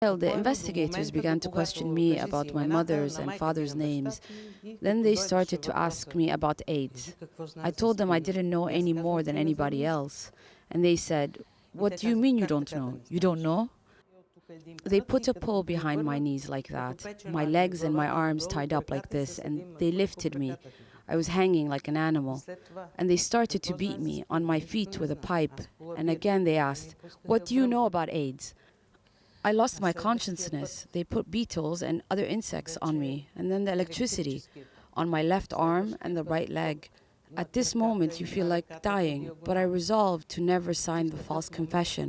Well, the investigators began to question me about my mother's and father's names. Then they started to ask me about AIDS. I told them I didn't know any more than anybody else. And they said, "What do you mean you don't know? You don't know?" They put a pole behind my knees like that, my legs and my arms tied up like this, and they lifted me. I was hanging like an animal. And they started to beat me on my feet with a pipe. And again they asked, "What do you know about AIDS?" I lost my consciousness. They put beetles and other insects on me, and then the electricity on my left arm and the right leg. At this moment, you feel like dying, but I resolved to never sign the false confession.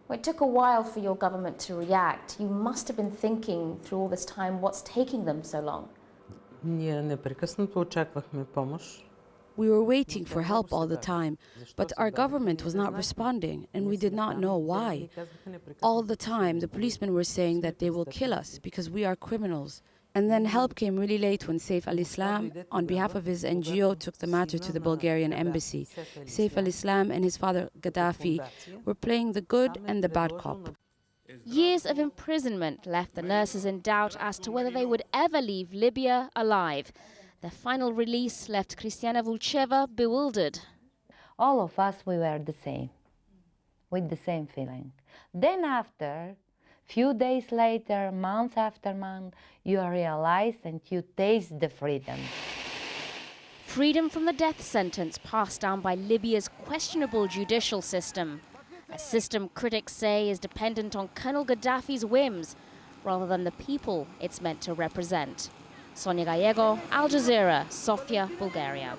Well, it took a while for your government to react. You must have been thinking through all this time, what's taking them so long? Ние непрекъснато очаквахме помощ. We were waiting for help all the time, but our government was not responding, and we did not know why. All the time, the policemen were saying that they will kill us because we are criminals. And then help came really late when Saif al-Islam, on behalf of his NGO, took the matter to the Bulgarian embassy. Saif al-Islam and his father Gaddafi were playing the good and the bad cop. Years of imprisonment left the nurses in doubt as to whether they would ever leave Libya alive. Their final release left Kristiana Vulcheva bewildered. All of us, we were the same, with the same feeling. Then after, few days later, month after month, you realize and you taste the freedom. Freedom from the death sentence passed down by Libya's questionable judicial system. A system critics say is dependent on Colonel Gaddafi's whims rather than the people it's meant to represent. Sonia Gallego, AlJazeera, Sofia, Bulgaria.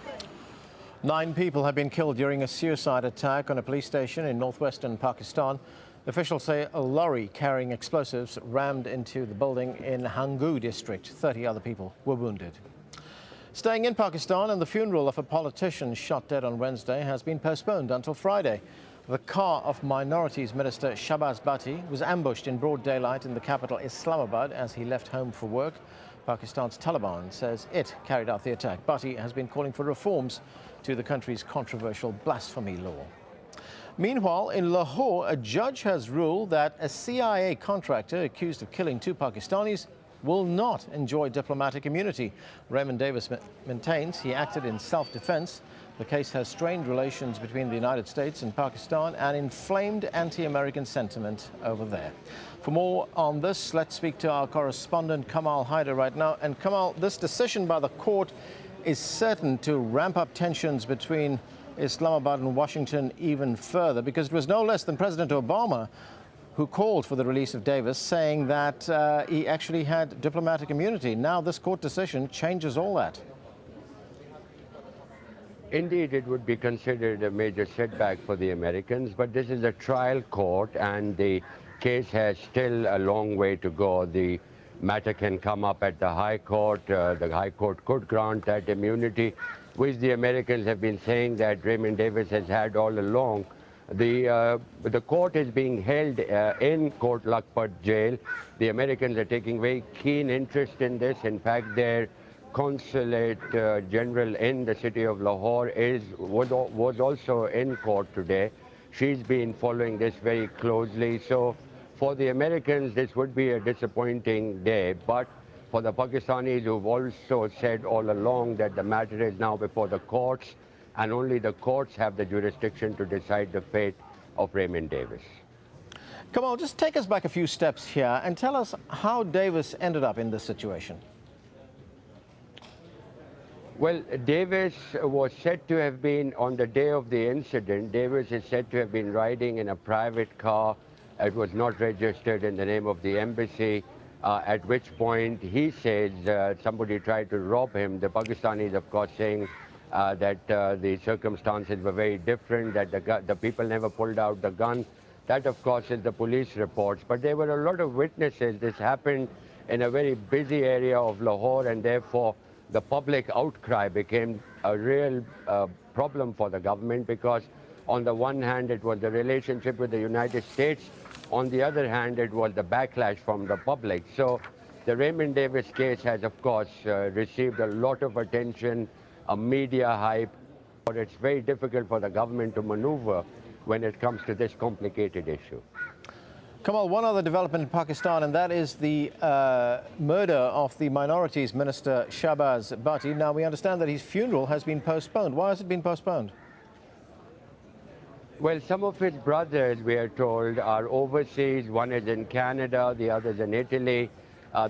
9 people have been killed during a suicide attack on a police station in northwestern Pakistan. Officials say a lorry carrying explosives rammed into the building in Hangu district. 30 other people were wounded. Staying in Pakistan, and the funeral of a politician shot dead on Wednesday has been postponed until Friday. The car of Minorities Minister Shahbaz Bhatti was ambushed in broad daylight in the capital Islamabad as he left home for work. Pakistan's Taliban says it carried out the attack. Bhatti has been calling for reforms to the country's controversial blasphemy law. Meanwhile, in Lahore, a judge has ruled that a CIA contractor accused of killing 2 Pakistanis will not enjoy diplomatic immunity. Raymond Davis maintains he acted in self-defense. The case has strained relations between the United States and Pakistan and inflamed anti-American sentiment over there. For more on this, let's speak to our correspondent Kamal Haider right now. And Kamal, this decision by the court is certain to ramp up tensions between Islamabad and Washington even further, because it was no less than President Obama who called for the release of Davis, saying that he actually had diplomatic immunity. Now this court decision changes all that. Indeed, it would be considered a major setback for the Americans, but this is a trial court and the case has still a long way to go. The matter can come up at the High Court. The High Court could grant that immunity, which the Americans have been saying that Raymond Davis has had all along. The court is being held in Court Lakhpat jail. The Americans are taking very keen interest in this. In fact, their consulate general in the city of Lahore was also in court today. She's been following this very closely. So for the Americans, this would be a disappointing day. But for the Pakistanis, who've also said all along that the matter is now before the courts, and only the courts have the jurisdiction to decide the fate of Raymond Davis. Kamal, just take us back a few steps here and tell us how Davis ended up in this situation. Well, Davis was said to have been, on the day of the incident, Davis is said to have been riding in a private car. It was not registered in the name of the embassy, at which point he says somebody tried to rob him. The Pakistanis, of course, saying that the circumstances were very different, that the people never pulled out the gun. That, of course, is the police reports. But there were a lot of witnesses. This happened in a very busy area of Lahore, and therefore the public outcry became a real problem for the government, because on the one hand it was the relationship with the United States, on the other hand it was the backlash from the public. So the Raymond Davis case has, of course, received a lot of attention, a media hype, but it's very difficult for the government to maneuver when it comes to this complicated issue. Kamal, one other development in Pakistan, and that is the murder of the Minorities Minister Shahbaz Bhatti. Now, we understand that his funeral has been postponed. Why has it been postponed? Well, some of his brothers, we are told, are overseas. One is in Canada, the other is in Italy.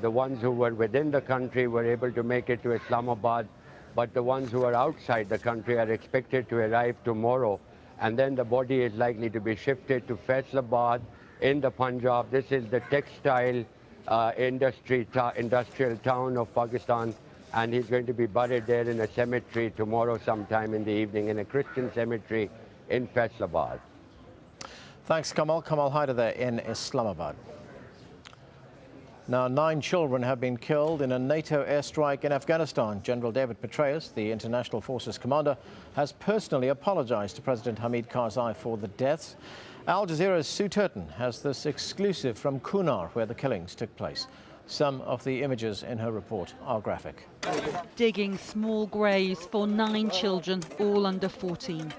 The ones who were within the country were able to make it to Islamabad, but the ones who are outside the country are expected to arrive tomorrow. And then the body is likely to be shifted to Faisalabad in the Punjab. This is the textile industrial town of Pakistan, and he's going to be buried there in a cemetery tomorrow sometime in the evening, in a Christian cemetery in Faisalabad. Thanks, Kamal. Kamal Haider there in Islamabad. Now, 9 children have been killed in a NATO airstrike in Afghanistan. General David Petraeus, the international forces commander, has personally apologized to President Hamid Karzai for the deaths. AlJazeera's Sue Turton has this exclusive from Kunar, where the killings took place. Some of the images in her report are graphic. Digging small graves for 9 children, all under 14.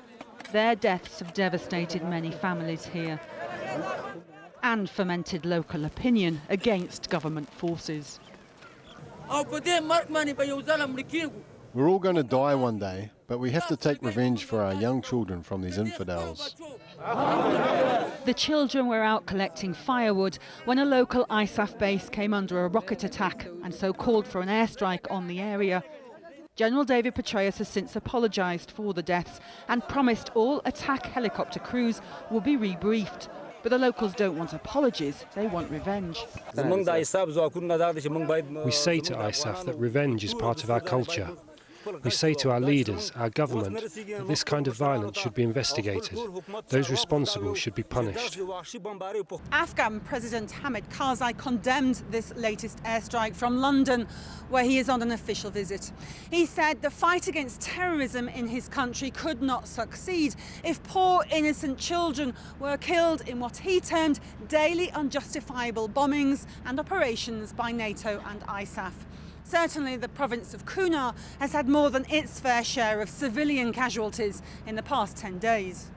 Their deaths have devastated many families here and fomented local opinion against government forces. We're all going to die one day, but we have to take revenge for our young children from these infidels. The children were out collecting firewood when a local ISAF base came under a rocket attack and so called for an airstrike on the area. General David Petraeus has since apologised for the deaths and promised all attack helicopter crews will be rebriefed. But the locals don't want apologies, they want revenge. We say to ISAF that revenge is part of our culture. We say to our leaders, our government, that this kind of violence should be investigated. Those responsible should be punished. Afghan President Hamid Karzai condemned this latest airstrike from London, where he is on an official visit. He said the fight against terrorism in his country could not succeed if poor innocent children were killed in what he termed daily unjustifiable bombings and operations by NATO and ISAF. Certainly the province of Kunar has had more than its fair share of civilian casualties in the past 10 days.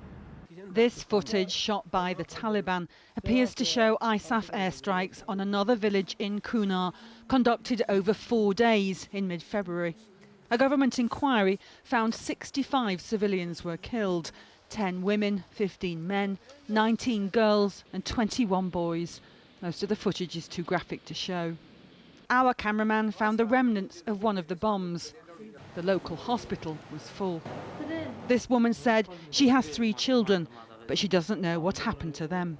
This footage, shot by the Taliban, appears to show ISAF airstrikes on another village in Kunar, conducted over 4 days in mid-February. A government inquiry found 65 civilians were killed, 10 women, 15 men, 19 girls and 21 boys. Most of the footage is too graphic to show. Our cameraman found the remnants of one of the bombs. The local hospital was full. This woman said she has 3 children, but she doesn't know what happened to them.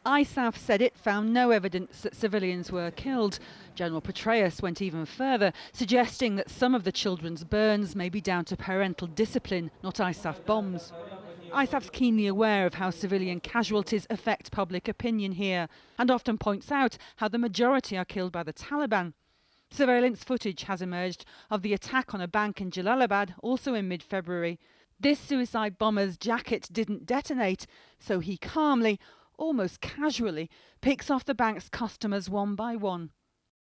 ISAF said it found no evidence that civilians were killed. General Petraeus went even further, suggesting that some of the children's burns may be down to parental discipline, not ISAF bombs. ISAF's keenly aware of how civilian casualties affect public opinion here and often points out how the majority are killed by the Taliban. Surveillance footage has emerged of the attack on a bank in Jalalabad, also in mid-February. This suicide bomber's jacket didn't detonate, so he calmly, almost casually, picks off the bank's customers one by one.